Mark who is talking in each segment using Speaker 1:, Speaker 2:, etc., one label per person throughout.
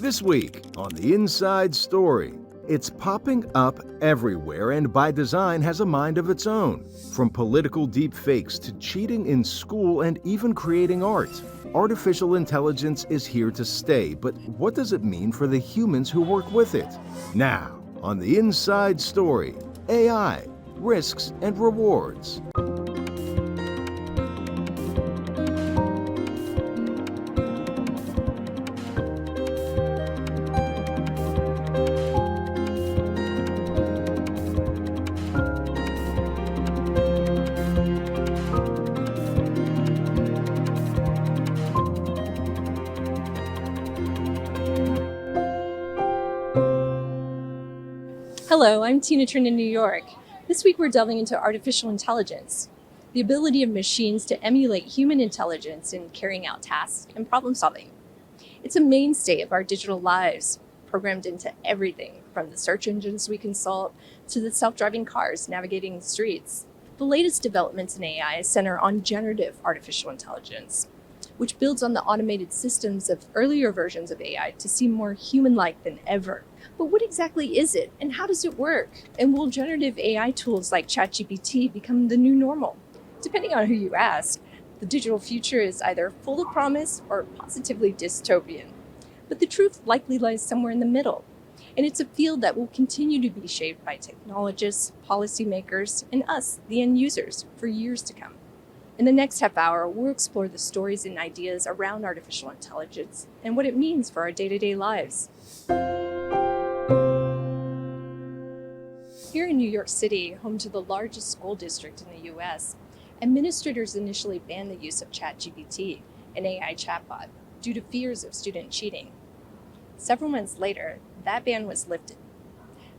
Speaker 1: This week on The Inside Story, it's popping up everywhere and by design has a mind of its own. From political deep fakes to cheating in school and even creating art, artificial intelligence is here to stay, but what does it mean for the humans who work with it? Now, on The Inside Story, AI, risks and rewards.
Speaker 2: Hello, I'm Tina Trin in New York. This week we're delving into artificial intelligence, the ability of machines to emulate human intelligence in carrying out tasks and problem solving. It's a mainstay of our digital lives, programmed into everything from the search engines we consult to the self-driving cars navigating the streets. The latest developments in AI center on generative artificial intelligence, which builds on the automated systems of earlier versions of AI to seem more human-like than ever. But what exactly is it, and how does it work? And will generative AI tools like ChatGPT become the new normal? Depending on who you ask, the digital future is either full of promise or positively dystopian. But the truth likely lies somewhere in the middle. And it's a field that will continue to be shaped by technologists, policymakers, and us, the end users, for years to come. In the next half hour, we'll explore the stories and ideas around artificial intelligence and what it means for our day-to-day lives. Here in New York City, home to the largest school district in the U.S., administrators initially banned the use of ChatGPT, an AI chatbot, due to fears of student cheating. Several months later, that ban was lifted.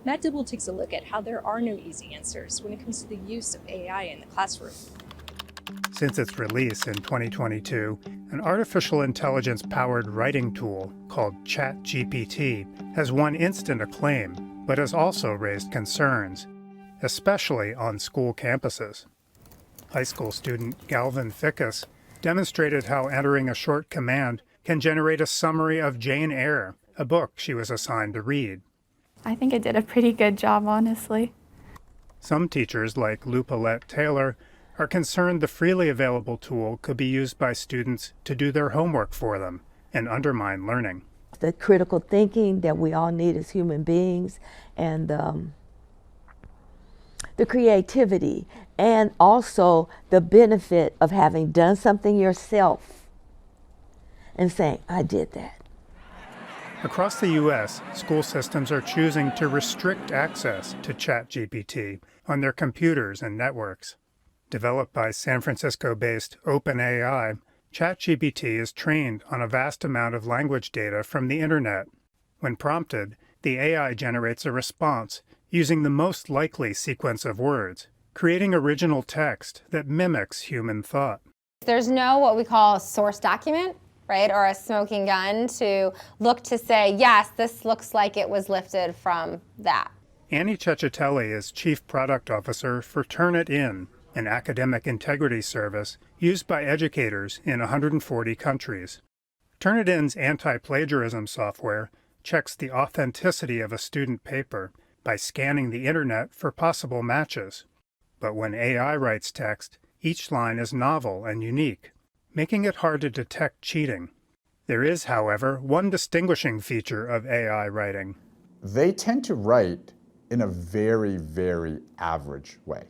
Speaker 2: Matt Dibble takes a look at how there are no easy answers when it comes to the use of AI in the classroom.
Speaker 3: Since its release in 2022, an artificial intelligence-powered writing tool called ChatGPT has won instant acclaim, but has also raised concerns, especially on school campuses. High school student Galvin Fickus demonstrated how entering a short command can generate a summary of Jane Eyre, a book she was assigned to read.
Speaker 4: I think it did a pretty good job, honestly.
Speaker 3: Some teachers, like Lou Paulette Taylor, are concerned the freely available tool could be used by students to do their homework for them and undermine learning.
Speaker 5: The critical thinking that we all need as human beings, and the creativity, and also the benefit of having done something yourself and saying, I did that.
Speaker 3: Across the U.S., school systems are choosing to restrict access to ChatGPT on their computers and networks. Developed by San Francisco-based OpenAI, ChatGPT is trained on a vast amount of language data from the internet. When prompted, the AI generates a response using the most likely sequence of words, creating original text that mimics human thought.
Speaker 6: There's no what we call source document, right, or a smoking gun to look to say, yes, this looks like it was lifted from that.
Speaker 3: Annie Cecchitelli is Chief Product Officer for Turnitin, an academic integrity service used by educators in 140 countries. Turnitin's anti-plagiarism software checks the authenticity of a student paper by scanning the internet for possible matches. But when AI writes text, each line is novel and unique, making it hard to detect cheating. There is, however, one distinguishing feature of AI writing.
Speaker 7: They tend to write in a very, very average way.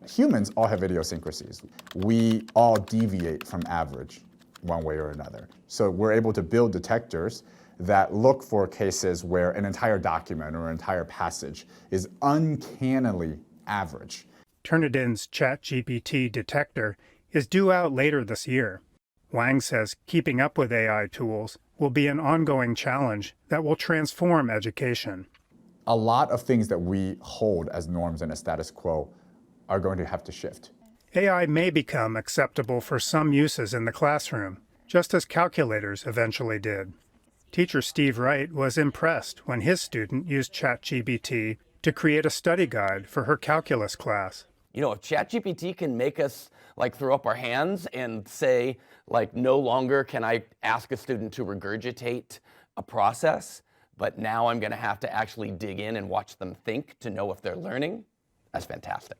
Speaker 7: Humans all have idiosyncrasies. We all deviate from average one way or another. So we're able to build detectors that look for cases where an entire document or an entire passage is uncannily average.
Speaker 3: Turnitin's ChatGPT detector is due out later this year. Wang says keeping up with AI tools will be an ongoing challenge that will transform education.
Speaker 7: A lot of things that we hold as norms and a status quo are going to have to shift.
Speaker 3: AI may become acceptable for some uses in the classroom, just as calculators eventually did. Teacher Steve Wright was impressed when his student used ChatGPT to create a study guide for her calculus class.
Speaker 8: You know, if ChatGPT can make us like throw up our hands and say, like, no longer can I ask a student to regurgitate a process, but now I'm going to have to actually dig in and watch them think to know if they're learning. That's fantastic.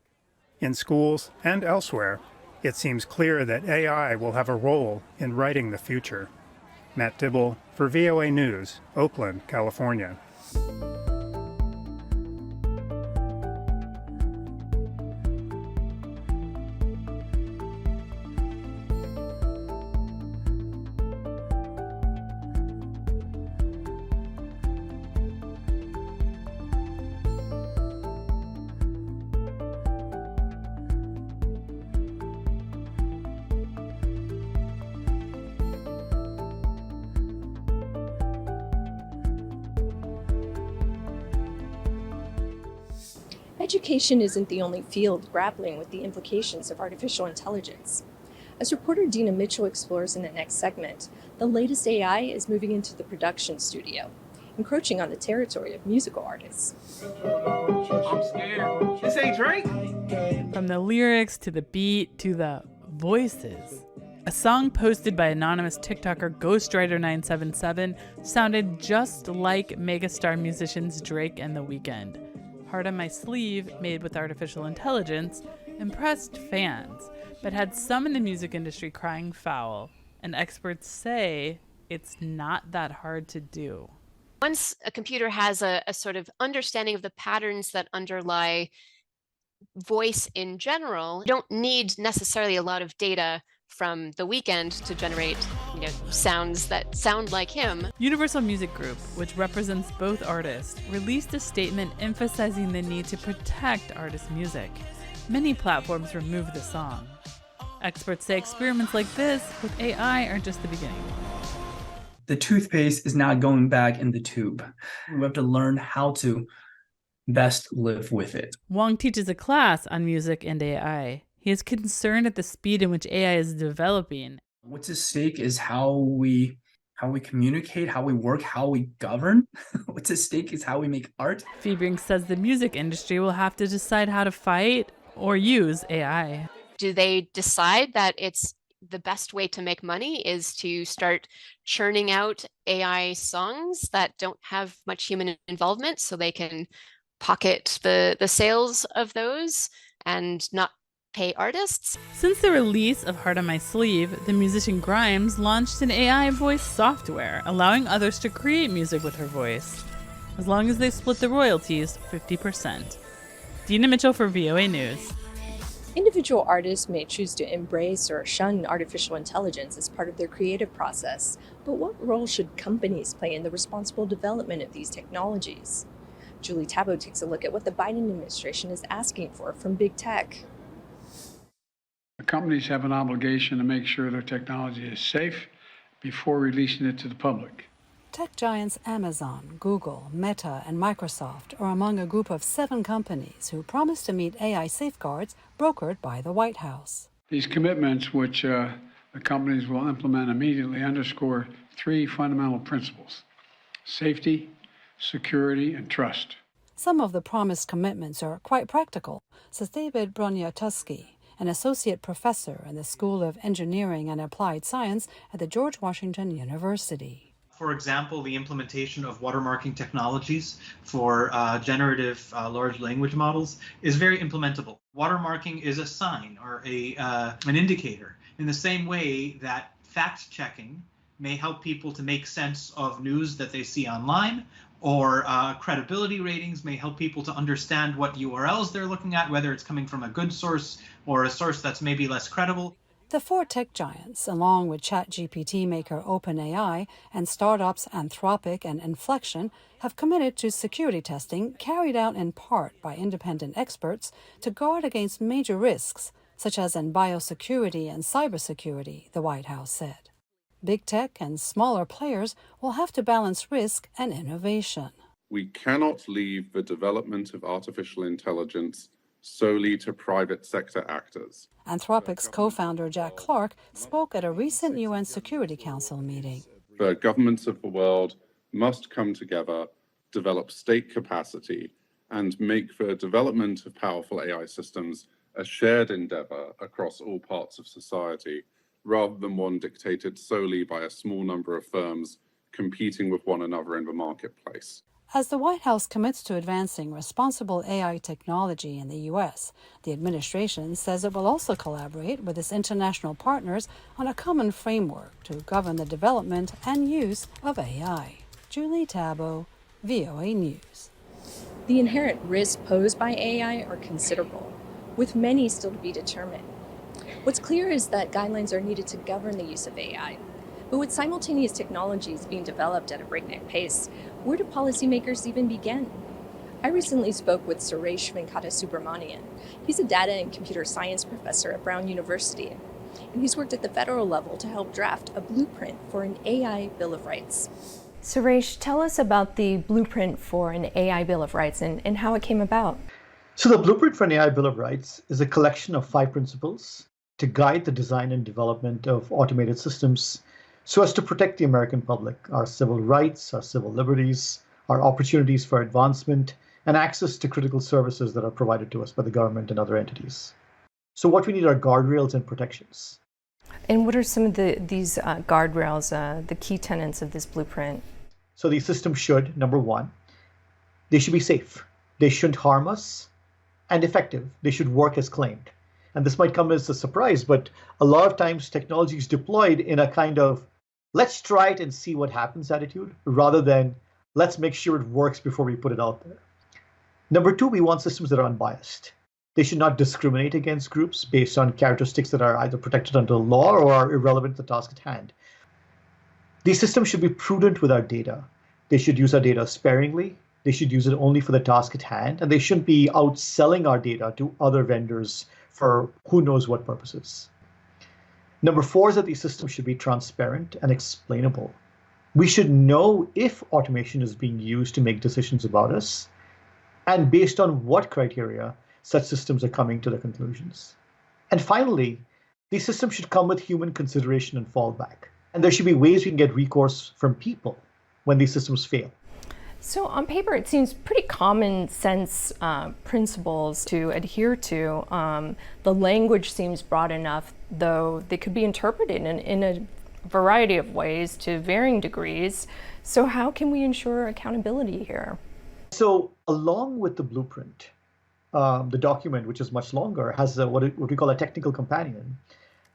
Speaker 3: In schools and elsewhere, it seems clear that AI will have a role in writing the future. Matt Dibble for VOA News, Oakland, California.
Speaker 2: Education isn't the only field grappling with the implications of artificial intelligence. As reporter Dina Mitchell explores in the next segment, the latest AI is moving into the production studio, encroaching on the territory of musical artists.
Speaker 9: I'm scared. This ain't Drake.
Speaker 10: From the lyrics to the beat to the voices. A song posted by anonymous TikToker Ghostwriter977 sounded just like megastar musicians Drake and The Weeknd. Heart on My Sleeve, made with artificial intelligence, impressed fans, but had some in the music industry crying foul, and experts say it's not that hard to do.
Speaker 11: Once a computer has a sort of understanding of the patterns that underlie voice in general, you don't need necessarily a lot of data from The Weeknd to generate, sounds that sound like him.
Speaker 10: Universal Music Group, which represents both artists, released a statement emphasizing the need to protect artists' music. Many platforms removed the song. Experts say experiments like this with AI are just the beginning.
Speaker 9: The toothpaste is not going back in the tube. We have to learn how to best live with it.
Speaker 10: Wong teaches a class on music and AI. He is concerned at the speed in which AI is developing.
Speaker 9: What's at stake is how we communicate, how we work, how we govern. What's at stake is how we make art.
Speaker 10: Fiebring says the music industry will have to decide how to fight or use AI.
Speaker 11: Do they decide that it's the best way to make money is to start churning out AI songs that don't have much human involvement so they can pocket the sales of those and not pay artists?
Speaker 10: Since the release of Heart on My Sleeve, the musician Grimes launched an AI voice software, allowing others to create music with her voice, as long as they split the royalties 50%. Dina Mitchell for VOA News.
Speaker 2: Individual artists may choose to embrace or shun artificial intelligence as part of their creative process, but what role should companies play in the responsible development of these technologies? Julie Tabo takes a look at what the Biden administration is asking for from big tech.
Speaker 12: The companies have an obligation to make sure their technology is safe before releasing it to the public.
Speaker 13: Tech giants Amazon, Google, Meta, and Microsoft are among a group of 7 companies who promise to meet AI safeguards brokered by the White House.
Speaker 12: These commitments, which the companies will implement immediately, underscore 3 fundamental principles: safety, security, and trust.
Speaker 13: Some of the promised commitments are quite practical, says David Broniatowski, an associate professor in the School of Engineering and Applied Science at the George Washington University.
Speaker 14: For example, the implementation of watermarking technologies for generative large language models is very implementable. Watermarking is a sign or an indicator, in the same way that fact-checking may help people to make sense of news that they see online, or credibility ratings may help people to understand what URLs they're looking at, whether it's coming from a good source or a source that's maybe less credible.
Speaker 13: The 4 tech giants, along with ChatGPT maker OpenAI and startups Anthropic and Inflection, have committed to security testing carried out in part by independent experts to guard against major risks, such as in biosecurity and cybersecurity, the White House said. Big tech and smaller players will have to balance risk and innovation.
Speaker 15: We cannot leave the development of artificial intelligence solely to private sector actors.
Speaker 13: Anthropic's co-founder Jack Clark spoke at a recent UN Security Council meeting.
Speaker 15: The governments of the world must come together, develop state capacity, and make the development of powerful AI systems a shared endeavor across all parts of society, rather than one dictated solely by a small number of firms competing with one another in the marketplace.
Speaker 13: As the White House commits to advancing responsible AI technology in the U.S., the administration says it will also collaborate with its international partners on a common framework to govern the development and use of AI. Julie Tabo, VOA News.
Speaker 2: The inherent risks posed by AI are considerable, with many still to be determined. What's clear is that guidelines are needed to govern the use of AI. But with simultaneous technologies being developed at a breakneck pace, where do policymakers even begin? I recently spoke with Suresh Venkata-Subramanian. He's a data and computer science professor at Brown University, and he's worked at the federal level to help draft a blueprint for an AI Bill of Rights. Suresh, tell us about the blueprint for an AI Bill of Rights and how it came about.
Speaker 16: So the blueprint for an AI Bill of Rights is a collection of 5 principles to guide the design and development of automated systems so as to protect the American public, our civil rights, our civil liberties, our opportunities for advancement, and access to critical services that are provided to us by the government and other entities. So what we need are guardrails and protections.
Speaker 2: And what are some of these guardrails, the key tenets of this blueprint?
Speaker 16: So these systems should, number one, they should be safe. They shouldn't harm us, and effective. They should work as claimed. And this might come as a surprise, but a lot of times technology is deployed in a kind of let's try it and see what happens attitude, rather than let's make sure it works before we put it out there. Number two, we want systems that are unbiased. They should not discriminate against groups based on characteristics that are either protected under the law or are irrelevant to the task at hand. These systems should be prudent with our data. They should use our data sparingly. They should use it only for the task at hand, and they shouldn't be outselling our data to other vendors for who knows what purposes. Number four is that these systems should be transparent and explainable. We should know if automation is being used to make decisions about us, and based on what criteria such systems are coming to the conclusions. And finally, these systems should come with human consideration and fallback. And there should be ways we can get recourse from people when these systems fail.
Speaker 2: So on paper, it seems pretty common sense principles to adhere to. The language seems broad enough, though they could be interpreted in a variety of ways to varying degrees. So how can we ensure accountability here?
Speaker 16: So along with the blueprint, the document, which is much longer, has what we call a technical companion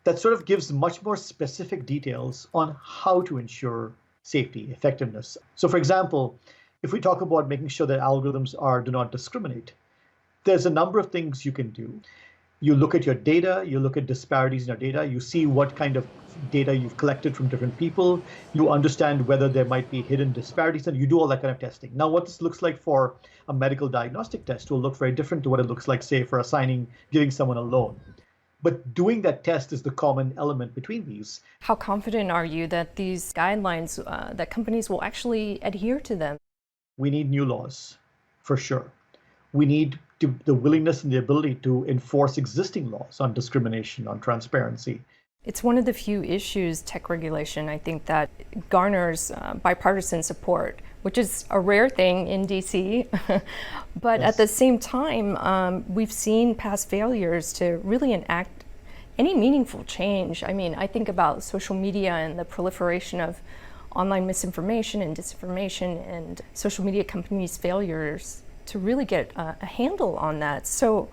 Speaker 16: that sort of gives much more specific details on how to ensure safety, effectiveness. So for example, if we talk about making sure that algorithms do not discriminate, there's a number of things you can do. You look at your data, you look at disparities in your data, you see what kind of data you've collected from different people, you understand whether there might be hidden disparities, and you do all that kind of testing. Now, what this looks like for a medical diagnostic test will look very different to what it looks like, say, for giving someone a loan. But doing that test is the common element between these.
Speaker 2: How confident are you that these guidelines, that companies will actually adhere to them?
Speaker 16: We need new laws, for sure. We need the willingness and the ability to enforce existing laws on discrimination, on transparency.
Speaker 2: It's one of the few issues, tech regulation, I think, that garners bipartisan support, which is a rare thing in DC. But yes, at the same time, we've seen past failures to really enact any meaningful change. I mean, I think about social media and the proliferation of online misinformation and disinformation, and social media companies' failures to really get a handle on that. So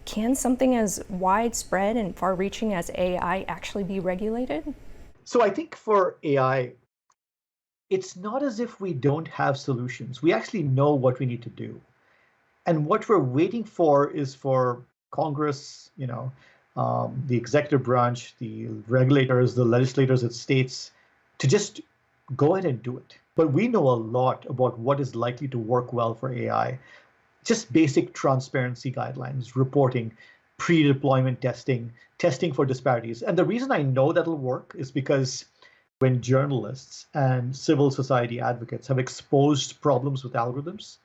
Speaker 2: can something as widespread and far-reaching as AI actually be regulated?
Speaker 16: So I think for AI, it's not as if we don't have solutions. We actually know what we need to do. And what we're waiting for is for Congress, the executive branch, the regulators, the legislators at states to just go ahead and do it. But we know a lot about what is likely to work well for AI. Just basic transparency guidelines, reporting, pre-deployment testing, testing for disparities. And the reason I know that'll work is because when journalists and civil society advocates have exposed problems with algorithms,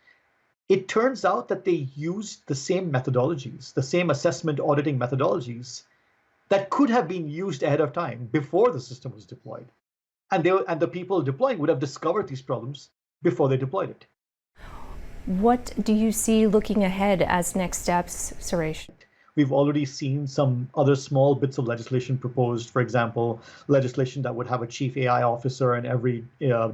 Speaker 16: it turns out that they used the same methodologies, the same assessment auditing methodologies that could have been used ahead of time before the system was deployed. And the people deploying would have discovered these problems before they deployed it.
Speaker 2: What do you see looking ahead as next steps, Suresh?
Speaker 16: We've already seen some other small bits of legislation proposed, for example, legislation that would have a chief AI officer in every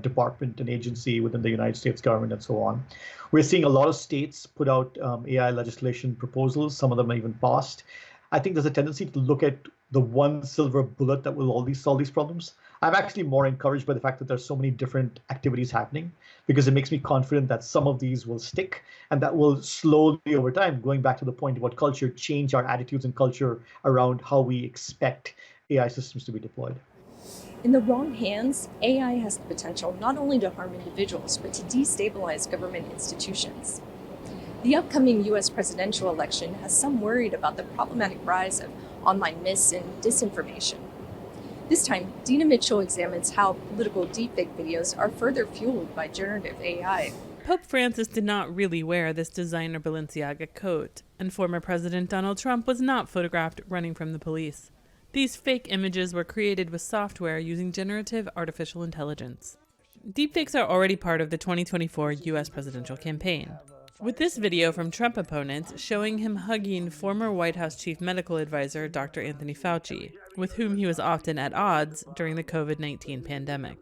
Speaker 16: department and agency within the United States government and so on. We're seeing a lot of states put out AI legislation proposals. Some of them are even passed. I think there's a tendency to look at the one silver bullet that will always solve these problems. I'm actually more encouraged by the fact that there's so many different activities happening, because it makes me confident that some of these will stick and that will slowly over time, going back to the point about culture, change our attitudes and culture around how we expect AI systems to be deployed.
Speaker 2: In the wrong hands, AI has the potential not only to harm individuals, but to destabilize government institutions. The upcoming US presidential election has some worried about the problematic rise of online myths and disinformation. This time, Dina Mitchell examines how political deepfake videos are further fueled by generative AI.
Speaker 10: Pope Francis did not really wear this designer Balenciaga coat, and former President Donald Trump was not photographed running from the police. These fake images were created with software using generative artificial intelligence. Deepfakes are already part of the 2024 US presidential campaign, with this video from Trump opponents showing him hugging former White House chief medical advisor Dr. Anthony Fauci, with whom he was often at odds during the COVID-19 pandemic.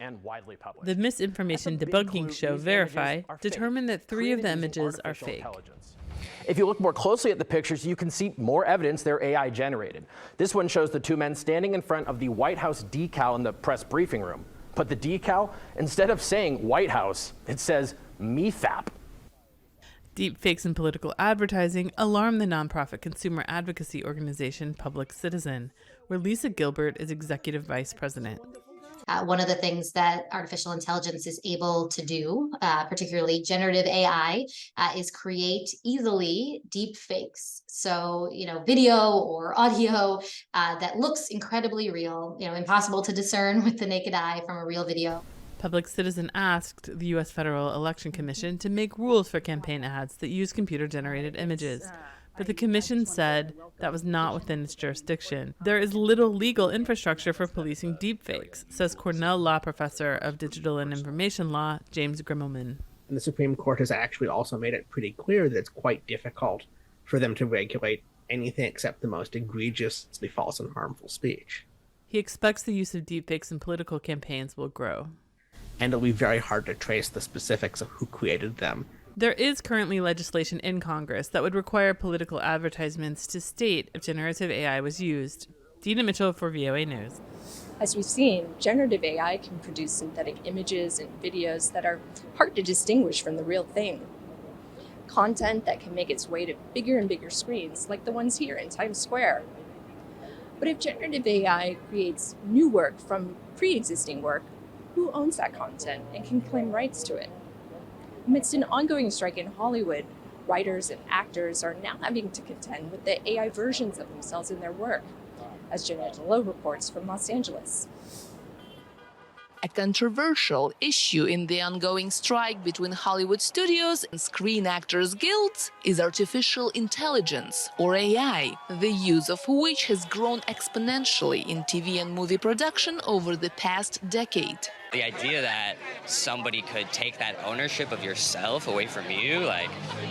Speaker 17: And widely published.
Speaker 10: The misinformation debunking show Verify determined that 3 of the images are fake.
Speaker 17: If you look more closely at the pictures, you can see more evidence they're AI generated. This one shows the 2 men standing in front of the White House decal in the press briefing room. But the decal, instead of saying White House, it says MeFap.
Speaker 10: Deepfakes in political advertising alarm the nonprofit consumer advocacy organization Public Citizen, where Lisa Gilbert is executive vice president.
Speaker 18: One of the things that artificial intelligence is able to do, particularly generative AI, is create easily deep fakes. So, video or audio that looks incredibly real, impossible to discern with the naked eye from a real video.
Speaker 10: Public Citizen asked the U.S. Federal Election Commission to make rules for campaign ads that use computer-generated images. But the commission said that was not within its jurisdiction. There is little legal infrastructure for policing deepfakes, says Cornell Law Professor of Digital and Information Law, James Grimmelman.
Speaker 19: And the Supreme Court has actually also made it pretty clear that it's quite difficult for them to regulate anything except the most egregiously false and harmful speech.
Speaker 10: He expects the use of deepfakes in political campaigns will grow.
Speaker 19: And it'll be very hard to trace the specifics of who created them.
Speaker 10: There is currently legislation in Congress that would require political advertisements to state if generative AI was used. Dina Mitchell for VOA News.
Speaker 2: As we've seen, generative AI can produce synthetic images and videos that are hard to distinguish from the real thing. Content that can make its way to bigger and bigger screens, like the ones here in Times Square. But if generative AI creates new work from pre-existing work, who owns that content and can claim rights to it? Amidst an ongoing strike in Hollywood, writers and actors are now having to contend with the AI versions of themselves in their work, as Jeanette Lowe reports from Los Angeles.
Speaker 20: A controversial issue in the ongoing strike between Hollywood studios and Screen Actors Guild is artificial intelligence, or AI, the use of which has grown exponentially in TV and movie production over the past decade.
Speaker 21: The idea that somebody could take that ownership of yourself away from you,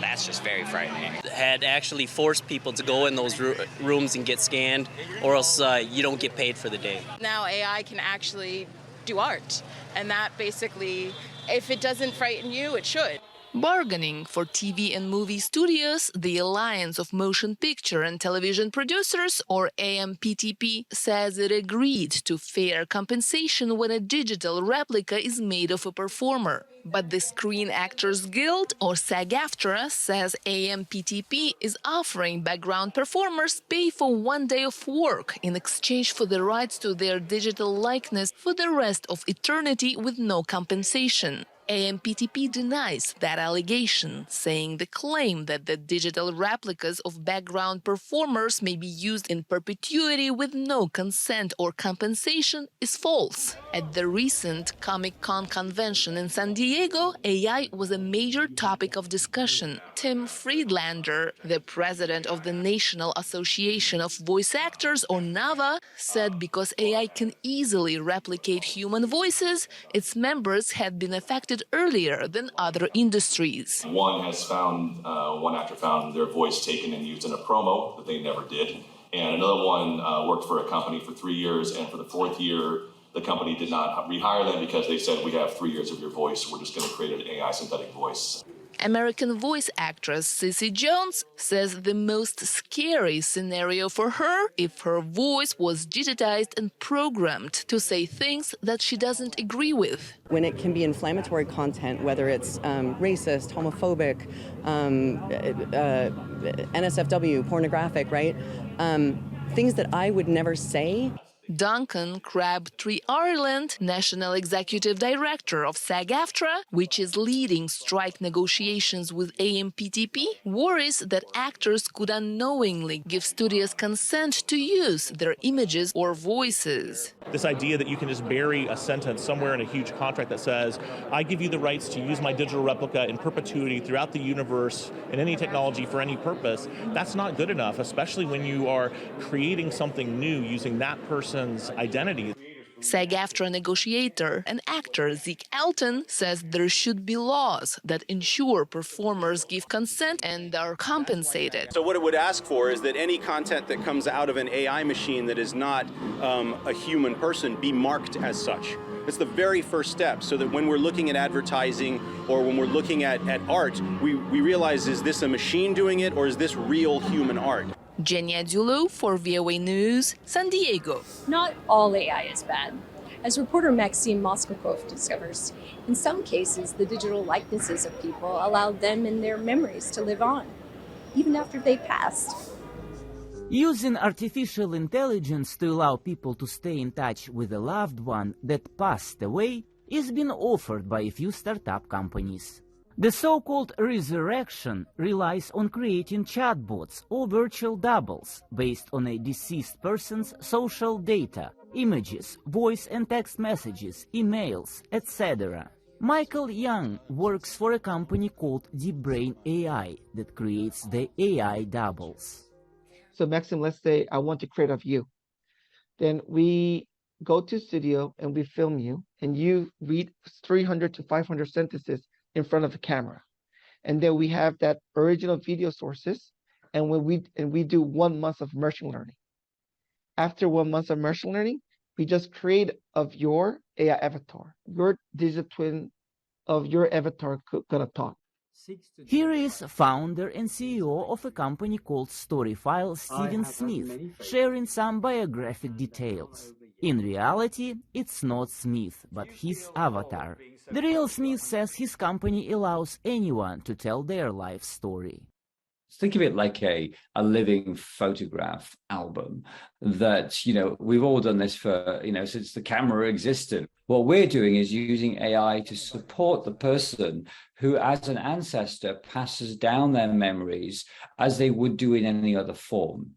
Speaker 21: that's just very frightening.
Speaker 22: Had actually forced people to go in those rooms and get scanned, or else you don't get paid for the day.
Speaker 23: Now AI can actually do art, and that basically, if it doesn't frighten you, it should.
Speaker 20: Bargaining for TV and movie studios, the Alliance of Motion Picture and Television Producers, or AMPTP, says it agreed to fair compensation when a digital replica is made of a performer. But the Screen Actors Guild, or SAG-AFTRA, says AMPTP is offering background performers pay for 1 day of work in exchange for the rights to their digital likeness for the rest of eternity with no compensation. AMPTP denies that allegation, saying the claim that the digital replicas of background performers may be used in perpetuity with no consent or compensation is false. At the recent Comic-Con convention in San Diego, AI was a major topic of discussion. Tim Friedlander, the president of the National Association of Voice Actors, or NAVA, said because AI can easily replicate human voices, its members had been affected earlier than other industries.
Speaker 1: One actor found their voice taken and used in a promo that they never did. And another one worked for a company for 3 years, and for the 4th year, the company did not rehire them because they said, we have 3 years of your voice, we're just going to create an AI synthetic voice.
Speaker 20: American voice actress Cissy Jones says the most scary scenario for her if her voice was digitized and programmed to say things that she doesn't agree with.
Speaker 4: When it can be inflammatory content, whether it's racist, homophobic, NSFW, pornographic, right? Things that I would never say.
Speaker 20: Duncan Crabtree Ireland, National Executive Director of SAG-AFTRA, which is leading strike negotiations with AMPTP, worries that actors could unknowingly give studios consent to use their images or voices.
Speaker 5: This idea that you can just bury a sentence somewhere in a huge contract that says, I give you the rights to use my digital replica in perpetuity throughout the universe in any technology for any purpose, that's not good enough, especially when you are creating something new using that person's identity.
Speaker 20: SAG-AFTRA negotiator and actor Zeke Elton says there should be laws that ensure performers give consent and are compensated.
Speaker 24: So what it would ask for is that any content that comes out of an AI machine that is not a human person be marked as such. It's the very first step, so that when we're looking at advertising or when we're looking at art, we realize, is this a machine doing it or is this real human art?
Speaker 20: Genia Dulo for VOA News, San Diego.
Speaker 2: Not all AI is bad. As reporter Maxime Moskokov discovers, in some cases, the digital likenesses of people allow them and their memories to live on, even after they passed.
Speaker 25: Using artificial intelligence to allow people to stay in touch with a loved one that passed away is being offered by a few startup companies. The so-called resurrection relies on creating chatbots or virtual doubles based on a deceased person's social data, images, voice and text messages, emails, etc. Michael Young works for a company called Deep Brain AI that creates the AI doubles.
Speaker 26: So Maxim, let's say I want to create of you. Then we go to studio and we film you, and you read 300 to 500 sentences in front of a camera, and then we have that original video sources, and we do 1 month of machine learning. After 1 month of machine learning, we just create of your AI avatar, your digital twin of your avatar gonna talk.
Speaker 25: Here is founder and CEO of a company called Storyfile, Steven Smith, sharing some biographic details. In reality, it's not Smith, but his avatar. The real Smith says his company allows anyone to tell their life story.
Speaker 27: Think of it like a living photograph album that, we've all done this for, since the camera existed. What we're doing is using AI to support the person who, as an ancestor, passes down their memories as they would do in any other form.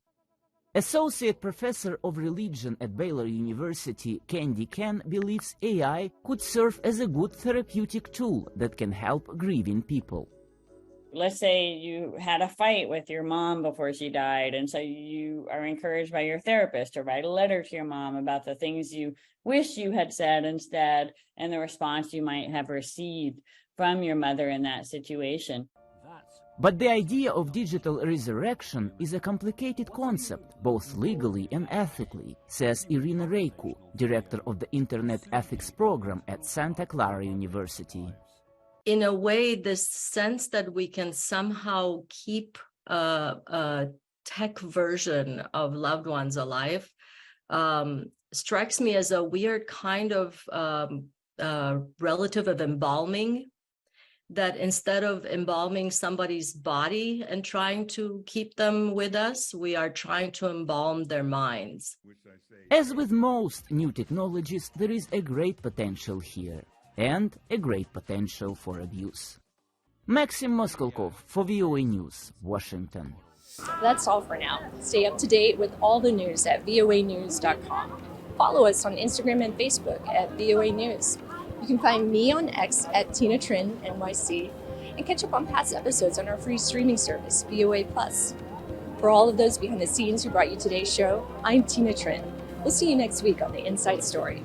Speaker 25: Associate Professor of Religion at Baylor University, Candy Ken, believes AI could serve as a good therapeutic tool that can help grieving people.
Speaker 28: Let's say you had a fight with your mom before she died, and so you are encouraged by your therapist to write a letter to your mom about the things you wish you had said instead, and the response you might have received from your mother in that situation.
Speaker 25: But the idea of digital resurrection is a complicated concept, both legally and ethically, says Irina Reiku, director of the Internet Ethics Program at Santa Clara University.
Speaker 29: In a way, this sense that we can somehow keep a tech version of loved ones alive strikes me as a weird kind of relative of embalming, that instead of embalming somebody's body and trying to keep them with us, we are trying to embalm their minds.
Speaker 25: As with most new technologies, there is a great potential here, and a great potential for abuse. Maxim Moskokov for VOA News, Washington.
Speaker 2: That's all for now. Stay up to date with all the news at voanews.com. Follow us on Instagram and Facebook at VOA News. You can find me on X at Tina Trin NYC, and catch up on past episodes on our free streaming service, VOA+. For all of those behind the scenes who brought you today's show, I'm Tina Trin. We'll see you next week on The Inside Story.